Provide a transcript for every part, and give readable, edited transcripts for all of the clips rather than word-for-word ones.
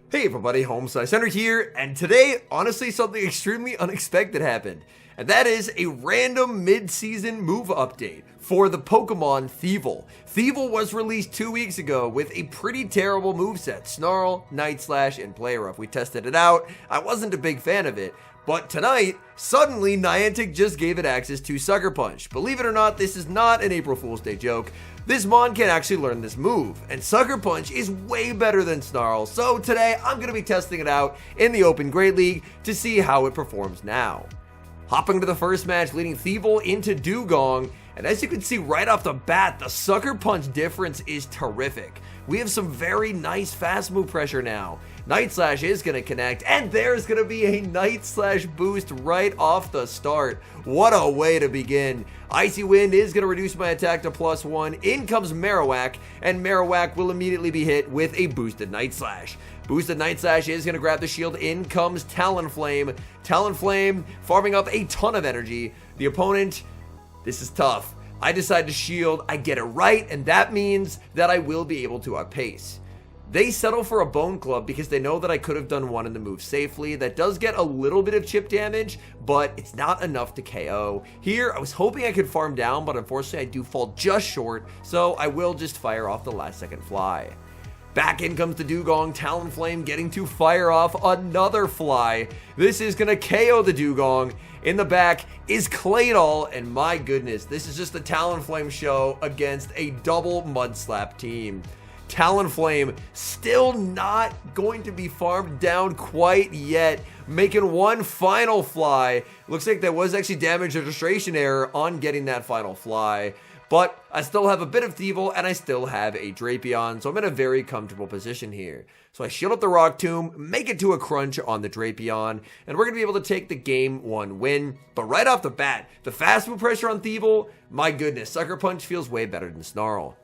Hey everybody, HomeSliceHenry here, and today, honestly, something extremely unexpected happened. And that is a random mid-season move update for the Pokemon Thievul. Thievul was released 2 weeks ago with a pretty terrible moveset, Snarl, Night Slash, and Play Rough. We tested it out, I wasn't a big fan of it. But tonight, suddenly Niantic just gave it access to Sucker Punch. Believe it or not, this is not an April Fool's Day joke. This Mon can actually learn this move, and Sucker Punch is way better than Snarl, so today I'm going to be testing it out in the Open Great League to see how it performs now. Hopping to the first match, leading Thievul into Dugong, and as you can see right off the bat, the Sucker Punch difference is terrific. We have some very nice fast move pressure now. Night Slash is going to connect, and there's going to be a Night Slash boost right off the start. What a way to begin. Icy Wind is going to reduce my attack to +1. In comes Marowak, and Marowak will immediately be hit with a boosted Night Slash. Boosted Night Slash is going to grab the shield. In comes Talonflame. Talonflame farming up a ton of energy. The opponent, this is tough. I decide to shield, I get it right, and that means that I will be able to outpace. They settle for a Bone Club because they know that I could have done one in the move safely. That does get a little bit of chip damage, but it's not enough to KO. Here, I was hoping I could farm down, but unfortunately I do fall just short, so I will just fire off the last second fly. Back in comes the Dugong, Talonflame getting to fire off another fly. This is going to KO the Dugong. In the back is Claydol, and my goodness, this is just the Talonflame show against a double Mud Slap team. Talonflame still not going to be farmed down quite yet, making one final fly. Looks like there was actually damage registration error on getting that final fly, but I still have a bit of Thievul and I still have a Drapion, so I'm in a very comfortable position here. So I shield up the Rock Tomb, make it to a crunch on the Drapion, and we're going to be able to take the game 1 win. But right off the bat, the fast move pressure on Thievul, my goodness, Sucker Punch feels way better than Snarl.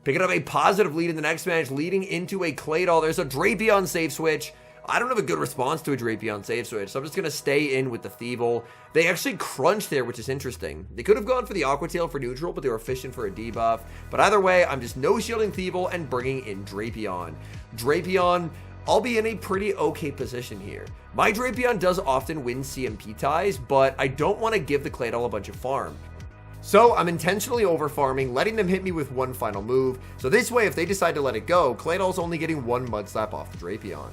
Picking up a positive lead in the next match, leading into a Claydol. There's a Drapion save switch. I don't have a good response to a Drapion save switch, so I'm just going to stay in with the Thievul. They actually crunched there, which is interesting. They could have gone for the Aqua Tail for neutral, but they were efficient for a debuff. But either way, I'm just no-shielding Thievul and bringing in Drapion. Drapion, I'll be in a pretty okay position here. My Drapion does often win CMP ties, but I don't want to give the Claydol a bunch of farm. So I'm intentionally over farming, letting them hit me with one final move. So this way, if they decide to let it go, Claydol's only getting one Mud Slap off the Drapion.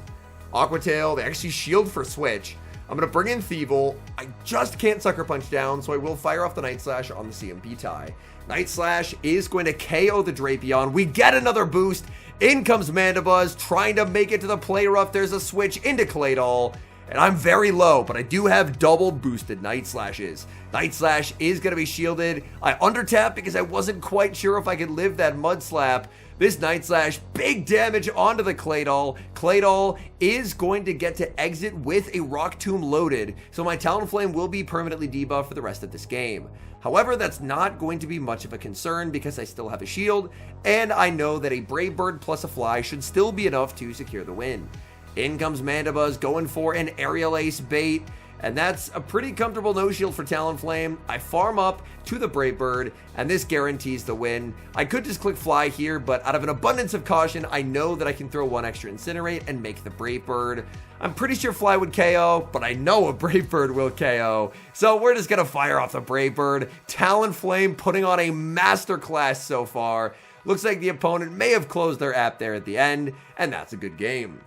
Aqua Tail, they actually shield for switch. I'm going to bring in Thievul. I just can't Sucker Punch down, so I will fire off the Night Slash on the CMP tie. Night Slash is going to KO the Drapion. We get another boost. In comes Mandibuzz, trying to make it to the Play Rough. There's a switch into Claydol. And I'm very low, but I do have double boosted Night Slashes. Night Slash is going to be shielded. I undertapped because I wasn't quite sure if I could live that Mud Slap. This Night Slash, big damage onto the Claydol. Claydol is going to get to exit with a Rock Tomb loaded, so my Talonflame will be permanently debuffed for the rest of this game. However, that's not going to be much of a concern because I still have a shield, and I know that a Brave Bird plus a Fly should still be enough to secure the win. In comes Mandibuzz going for an Aerial Ace bait, and that's a pretty comfortable no-shield for Talonflame. I farm up to the Brave Bird, and this guarantees the win. I could just click Fly here, but out of an abundance of caution, I know that I can throw one extra Incinerate and make the Brave Bird. I'm pretty sure Fly would KO, but I know a Brave Bird will KO. So we're just going to fire off the Brave Bird. Talonflame putting on a masterclass so far. Looks like the opponent may have closed their app there at the end, and that's a good game.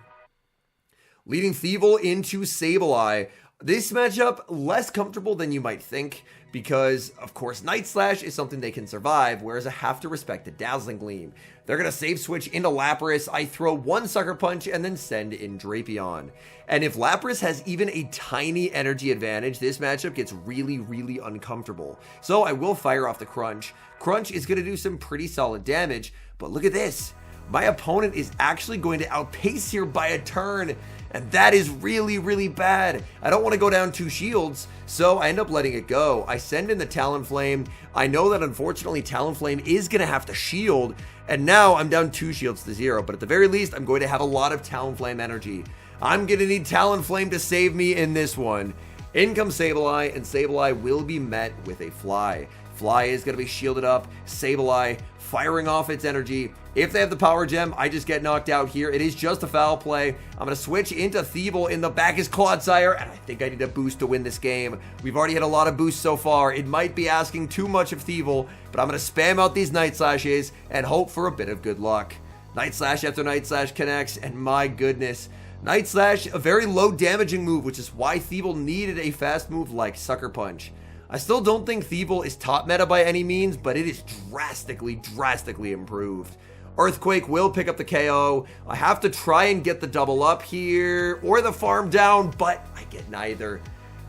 Leading Thievul into Sableye. This matchup, less comfortable than you might think, because, of course, Night Slash is something they can survive, whereas I have to respect the Dazzling Gleam. They're going to save switch into Lapras. I throw one Sucker Punch and then send in Drapion. And if Lapras has even a tiny energy advantage, this matchup gets really, really uncomfortable. So I will fire off the Crunch. Crunch is going to do some pretty solid damage, but look at this. My opponent is actually going to outpace here by a turn, and that is really, really bad. I don't want to go down 2 shields, so I end up letting it go. I send in the Talonflame. I know that unfortunately Talonflame is going to have to shield, and now I'm down 2 shields to 0, but at the very least, I'm going to have a lot of Talonflame energy. I'm going to need Talonflame to save me in this one. In comes Sableye, and Sableye will be met with a Fly. Fly is going to be shielded up. Sableye firing off its energy. If they have the power gem, I just get knocked out here. It is just a foul play. I'm going to switch into Thievul. In the back is Clodsire, and I think I need a boost to win this game. We've already had a lot of boosts so far. It might be asking too much of Thievul, but I'm going to spam out these Night Slashes and hope for a bit of good luck. Night Slash after Night Slash connects, and my goodness. Night Slash, a very low damaging move, which is why Thievul needed a fast move like Sucker Punch. I still don't think Thievul is top meta by any means, but it is drastically improved. Earthquake will pick up the KO. I have to try and get the double up here, or the farm down, but I get neither.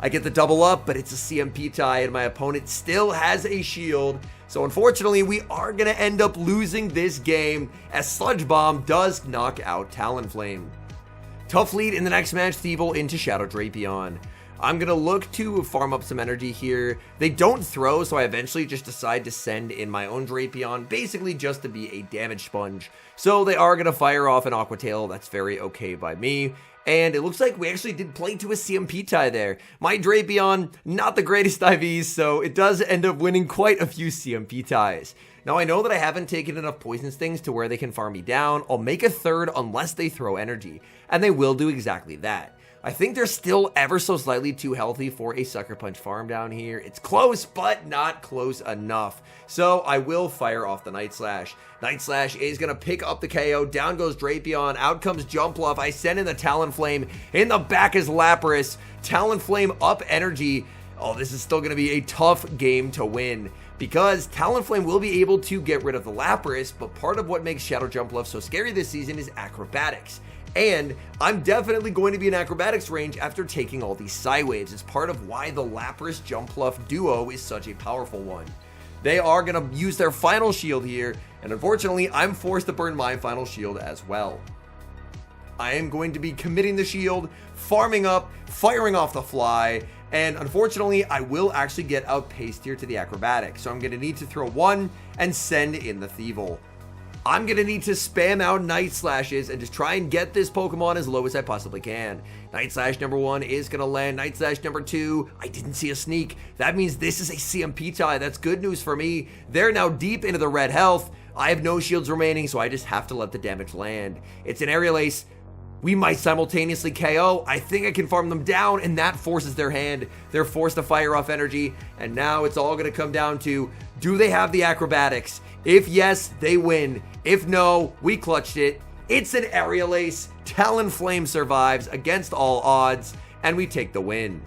I get the double up, but it's a CMP tie, and my opponent still has a shield. So unfortunately, we are going to end up losing this game, as Sludge Bomb does knock out Talonflame. Tough lead in the next match, Thievul into Shadow Drapion. I'm going to look to farm up some energy here. They don't throw, so I eventually just decide to send in my own Drapion, basically just to be a damage sponge. So they are going to fire off an Aqua Tail. That's very okay by me. And it looks like we actually did play to a CMP tie there. My Drapion, not the greatest IVs, so it does end up winning quite a few CMP ties. Now, I know that I haven't taken enough Poison Stings to where they can farm me down. I'll make a third unless they throw energy, and they will do exactly that. I think they're still ever so slightly too healthy for a Sucker Punch farm down here. It's close, but not close enough. So I will fire off the Night Slash. Night Slash is going to pick up the KO. Down goes Drapion. Out comes Jumpluff. I send in the Talonflame. In the back is Lapras. Talonflame up energy. Oh, this is still going to be a tough game to win, because Talonflame will be able to get rid of the Lapras, but part of what makes Shadow Jumpluff so scary this season is acrobatics. And I'm definitely going to be in acrobatics range after taking all these Psywaves. It's part of why the Lapras Jumpluff duo is such a powerful one. They are going to use their final shield here, and unfortunately, I'm forced to burn my final shield as well. I am going to be committing the shield, farming up, firing off the Fly, and unfortunately, I will actually get outpaced here to the acrobatics. So I'm going to need to throw one and send in the Thievul. I'm going to need to spam out Night Slashes and just try and get this Pokemon as low as I possibly can. Night Slash number 1 is going to land. Night Slash number 2, I didn't see a sneak. That means this is a CMP tie. That's good news for me. They're now deep into the red health. I have no shields remaining, so I just have to let the damage land. It's an Aerial Ace. We might simultaneously KO. I think I can farm them down, and that forces their hand. They're forced to fire off energy, and now it's all going to come down to, do they have the acrobatics? If yes, they win. If no, we clutched it. It's an Aerial Ace. Talonflame survives against all odds, and we take the win.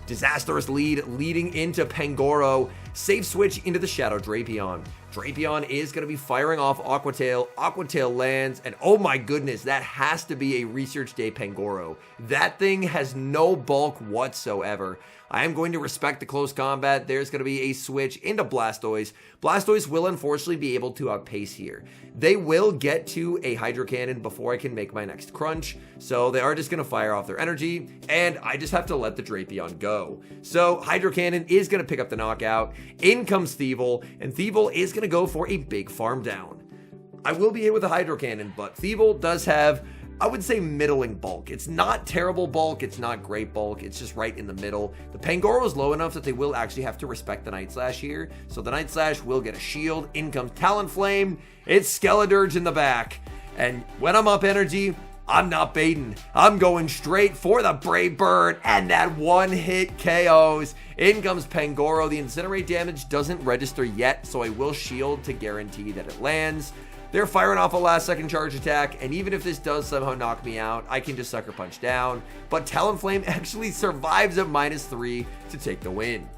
Disastrous lead leading into Pangoro. Safe switch into the Shadow Drapion. Drapion is going to be firing off Aqua Tail. Aqua Tail lands, and oh my goodness, that has to be a Research Day Pangoro. That thing has no bulk whatsoever. I am going to respect the close combat. There's going to be a switch into Blastoise. Blastoise will unfortunately be able to outpace here. They will get to a Hydro Cannon before I can make my next crunch, so they are just going to fire off their energy, and I just have to let the Drapion go. So Hydro Cannon is going to pick up the knockout. In comes Thievul, and Thievul is going to go for a big farm down. I will be hit with a Hydro Cannon, but Thievul does have, I would say, middling bulk. It's not terrible bulk, it's not great bulk, it's just right in the middle. The Pangoro is low enough that they will actually have to respect the Night Slash here, so the Night Slash will get a shield. In comes Talonflame, it's Skeledirge in the back, and when I'm up energy, I'm not baiting. I'm going straight for the Brave Bird, and that one-hit KOs. In comes Pangoro. The Incinerate damage doesn't register yet, so I will shield to guarantee that it lands. They're firing off a last-second charge attack, and even if this does somehow knock me out, I can just Sucker Punch down. But Talonflame actually survives at -3 to take the win.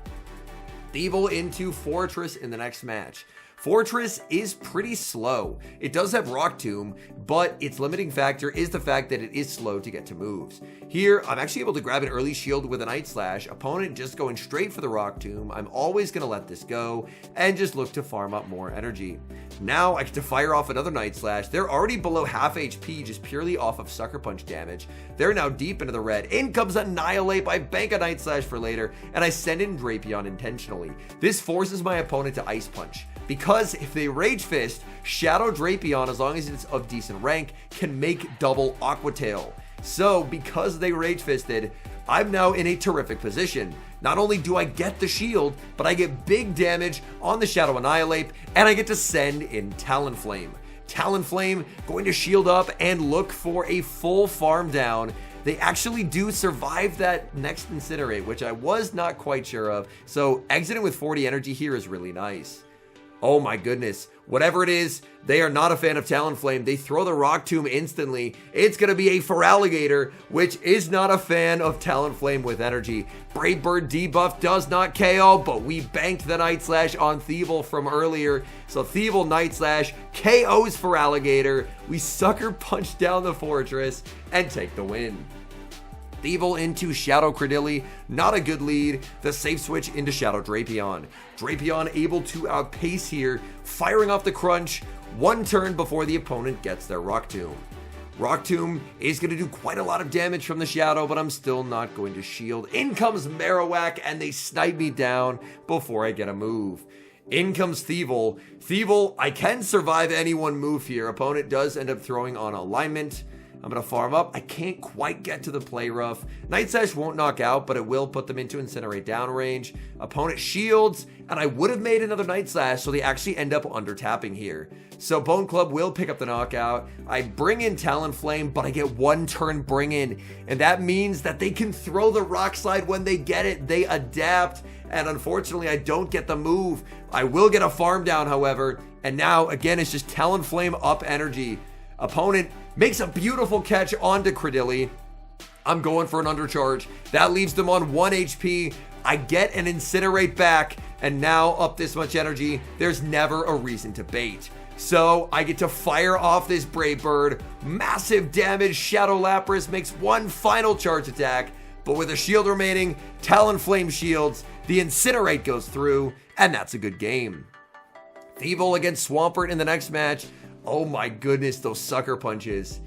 Thievul into Fortress in the next match. Fortress is pretty slow. It does have Rock Tomb, but its limiting factor is the fact that it is slow to get to moves. Here, I'm actually able to grab an early shield with a Night Slash. Opponent just going straight for the Rock Tomb. I'm always going to let this go and just look to farm up more energy. Now I get to fire off another Night Slash. They're already below half HP just purely off of Sucker Punch damage. They're now deep into the red. In comes Annihilate. I bank a Night Slash for later, and I send in Drapion intentionally. This forces my opponent to Ice Punch, because if they Rage Fist, Shadow Drapion, as long as it's of decent rank, can make double Aqua Tail. So because they Rage Fisted, I'm now in a terrific position. Not only do I get the shield, but I get big damage on the Shadow Annihilate, and I get to send in Talonflame. Talonflame going to shield up and look for a full farm down. They actually do survive that next Incinerate, which I was not quite sure of. So exiting with 40 energy here is really nice. Oh my goodness. Whatever it is, they are not a fan of Talonflame. They throw the Rock Tomb instantly. It's going to be a Feraligatr, which is not a fan of Talonflame with energy. Brave Bird debuff does not KO, but we banked the Night Slash on Thievul from earlier. So Thievul Night Slash KOs Feraligatr. We sucker punch down the fortress and take the win. Thievul into Shadow Cradily, not a good lead. The safe switch into Shadow Drapion. Drapion able to outpace here, firing off the crunch one turn before the opponent gets their Rock Tomb. Rock Tomb is going to do quite a lot of damage from the Shadow, but I'm still not going to shield. In comes Marowak, and they snipe me down before I get a move. In comes Thievul. Thievul, I can survive any one move here. Opponent does end up throwing on Alignment. I'm going to farm up. I can't quite get to the play rough. Night Slash won't knock out, but it will put them into Incinerate down range. Opponent shields, and I would have made another Night Slash, so they actually end up under tapping here. So Bone Club will pick up the knockout. I bring in Talonflame, but I get one turn bring in, and that means that they can throw the Rock Slide when they get it. They adapt, and unfortunately, I don't get the move. I will get a farm down, however, and now, again, it's just Talonflame up energy. Opponent makes a beautiful catch onto Cradily. I'm going for an undercharge. That leaves them on 1 HP. I get an Incinerate back, and now up this much energy, there's never a reason to bait. So I get to fire off this Brave Bird. Massive damage. Shadow Lapras makes one final charge attack, but with a shield remaining, Talonflame shields, the Incinerate goes through, and that's a good game. Thievul against Swampert in the next match. Oh my goodness, those sucker punches.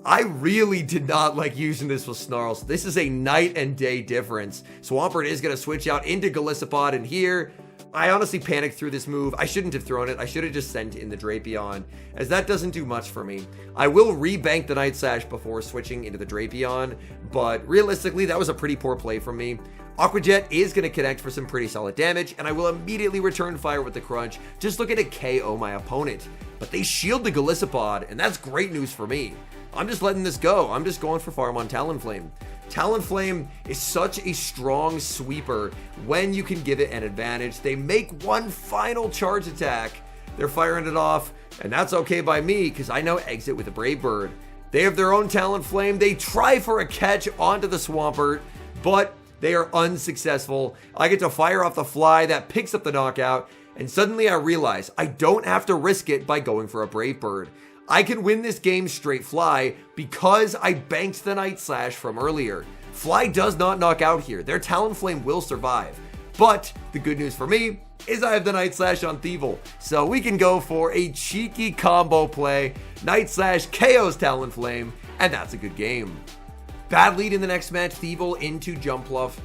I really did not like using this with Snarls. This is a night and day difference. Swampert is going to switch out into Golisopod, and here, I honestly panicked through this move. I shouldn't have thrown it. I should have just sent in the Drapion, as that doesn't do much for me. I will rebank the Night Slash before switching into the Drapion, but realistically, that was a pretty poor play from me. Aqua Jet is going to connect for some pretty solid damage, and I will immediately return fire with the Crunch, just looking to KO my opponent. But they shield the Golisopod, and that's great news for me. I'm just letting this go. I'm just going for farm on Talonflame. Talonflame is such a strong sweeper when you can give it an advantage. They make one final charge attack. They're firing it off, and that's okay by me because I now exit with a Brave Bird. They have their own Talonflame. They try for a catch onto the Swampert, but they are unsuccessful. I get to fire off the Fly that picks up the knockout, and suddenly I realize I don't have to risk it by going for a Brave Bird. I can win this game straight Fly because I banked the Night Slash from earlier. Fly does not knock out here. Their Talonflame will survive. But the good news for me is I have the Night Slash on Thievul. So we can go for a cheeky combo play. Night Slash KOs Talonflame, and that's a good game. Bad lead in the next match, Thievul into Jumpluff.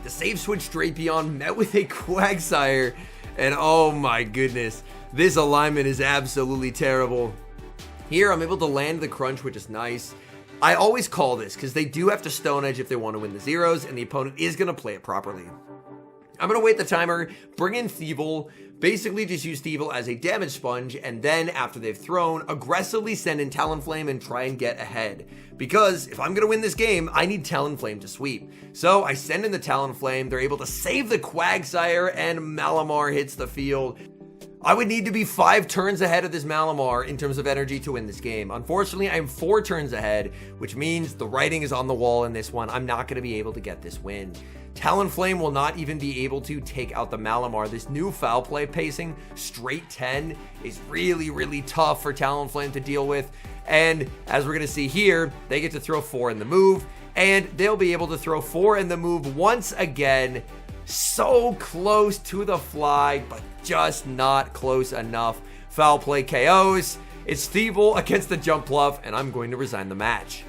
The save switch Drapion met with a Quagsire, and oh my goodness, this alignment is absolutely terrible. Here, I'm able to land the Crunch, which is nice. I always call this because they do have to Stone Edge if they want to win the zeros, and the opponent is going to play it properly. I'm going to wait the timer, bring in Thievul, basically just use Thievul as a damage sponge, and then after they've thrown, aggressively send in Talonflame and try and get ahead. Because if I'm going to win this game, I need Talonflame to sweep. So I send in the Talonflame, they're able to save the Quagsire, and Malamar hits the field. I would need to be 5 turns ahead of this Malamar in terms of energy to win this game. Unfortunately, I'm 4 turns ahead, which means the writing is on the wall in this one. I'm not going to be able to get this win. Talonflame will not even be able to take out the Malamar. This new foul play pacing, straight 10, is really, really tough for Talonflame to deal with. And as we're going to see here, they get to throw 4 in the move, and they'll be able to throw 4 in the move once again. So close to the Fly, but just not close enough. Foul play KOs. It's Thievul against the Jumpluff, and I'm going to resign the match.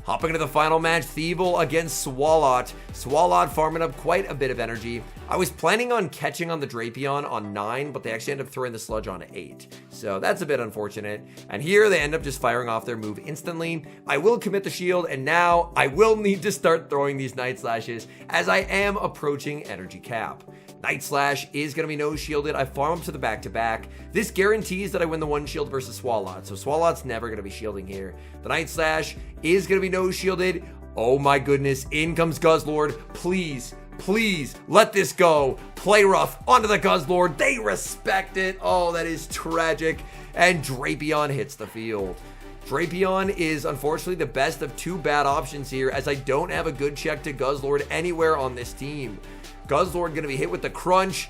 Hopping into the final match, Thievul against Swalot. Swalot farming up quite a bit of energy. I was planning on catching on the Drapion on 9, but they actually end up throwing the Sludge on 8. So that's a bit unfortunate. And here they end up just firing off their move instantly. I will commit the shield, and now I will need to start throwing these Night Slashes as I am approaching energy cap. Night Slash is going to be no shielded. I farm up to the back-to-back. This guarantees that I win the one shield versus Swalot. So Swalot's never going to be shielding here. The Night Slash is going to be no shielded. Oh my goodness. In comes Guzzlord. Please, please let this go. Play rough onto the Guzzlord. They respect it. Oh, that is tragic. And Drapion hits the field. Drapion is unfortunately the best of two bad options here, as I don't have a good check to Guzzlord anywhere on this team. Guzzlord going to be hit with the crunch,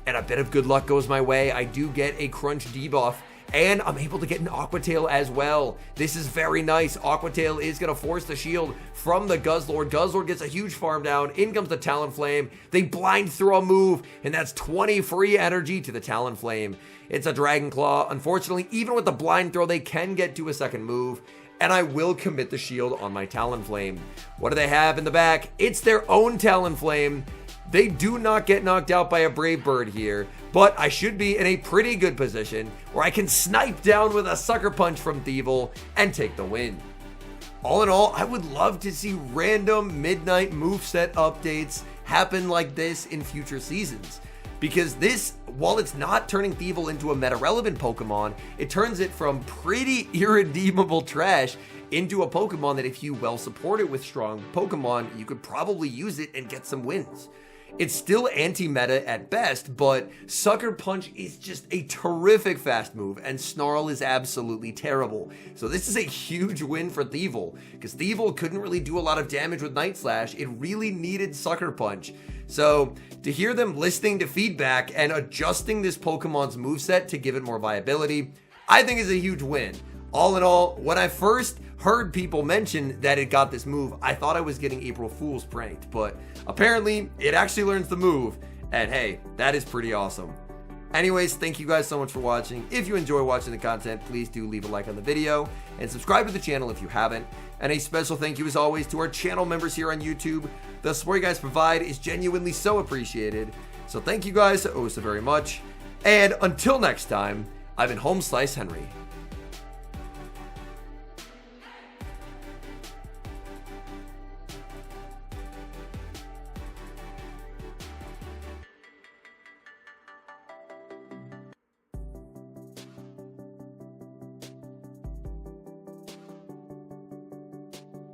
and a bit of good luck goes my way. I do get a crunch debuff, and I'm able to get an Aqua Tail as well. This is very nice. Aqua Tail is going to force the shield from the Guzzlord. Guzzlord gets a huge farm down. In comes the Talonflame. They blind throw a move, and that's 20 free energy to the Talonflame. It's a Dragon Claw. Unfortunately, even with the blind throw, they can get to a second move, and I will commit the shield on my Talonflame. What do they have in the back? It's their own Talonflame. They do not get knocked out by a Brave Bird here, but I should be in a pretty good position where I can snipe down with a Sucker Punch from Thievul and take the win. All in all, I would love to see random midnight moveset updates happen like this in future seasons. Because this, while it's not turning Thievul into a meta-relevant Pokemon, it turns it from pretty irredeemable trash into a Pokemon that if you well support it with strong Pokemon, you could probably use it and get some wins. It's still anti-meta at best, but Sucker Punch is just a terrific fast move, and Snarl is absolutely terrible. So this is a huge win for Thievul, because Thievul couldn't really do a lot of damage with Night Slash. It really needed Sucker Punch. So to hear them listening to feedback and adjusting this Pokemon's moveset to give it more viability, I think is a huge win. All in all, when I first heard people mention that it got this move, I thought I was getting April Fool's pranked, but apparently it actually learns the move, and hey, that is pretty awesome. Anyways, thank you guys so much for watching. If you enjoy watching the content, please do leave a like on the video and subscribe to the channel if you haven't. And a special thank you as always to our channel members here on YouTube. The support you guys provide is genuinely so appreciated. So thank you guys so very much. And until next time, I've been HomeSliceHenry.